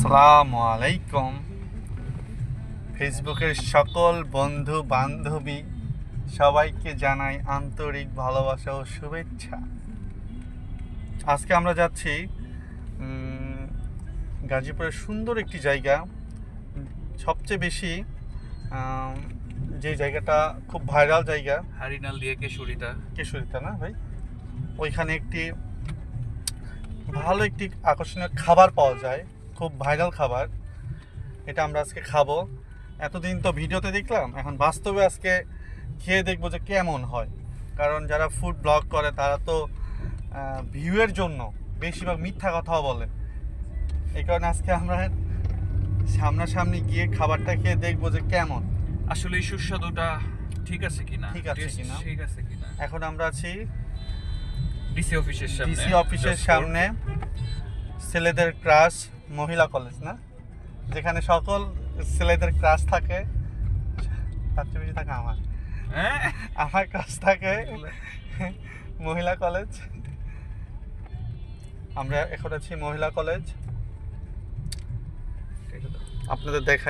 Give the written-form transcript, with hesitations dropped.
আসসালামু আলাইকুম। ফেসবুকের সকল বন্ধু বান্ধবী সবাইকে জানাই আন্তরিক ভালোবাসা ও শুভেচ্ছা। আজকে আমরা যাচ্ছি গাজীপুরের সুন্দর একটি জায়গা, সবচেয়ে বেশি যে জায়গাটা খুব ভাইরাল জায়গা, হারিনাল দিয়ে কেশরীটা না ভাই, ওইখানে একটি ভালো একটি আকর্ষণীয় খাবার পাওয়া যায়, খুব ভাইরাল খাবার। এটা আমরা আজকে খাবো। এতদিন তো ভিডিওতে দেখলাম, এখন বাস্তবে আজকে খেয়ে দেখবো যে কেমন হয়। কারণ যারা ফুড ব্লগ করে তারা তো ভিউয়ের জন্য বেশিরভাগ মিথ্যা কথাও বলে। এই কারণে আজকে আমরা সামনাসামনি গিয়ে খাবারটা খেয়ে দেখবো যে কেমন, আসলে এই সুস্বাদুটা ঠিক আছে কিনা। এখন আমরা আছি ডিসি অফিসের সামনে, ছেলেদের ক্রাশ মহিলা কলেজ না, যেখানে সকল ছেলেদের ক্রাশ থাকে, তার চেয়ে বেশি থাকে আমার ক্রাশ থাকে মহিলা কলেজ। আমরা এখন আছি মহিলা কলেজ, আপনাদের দেখাই।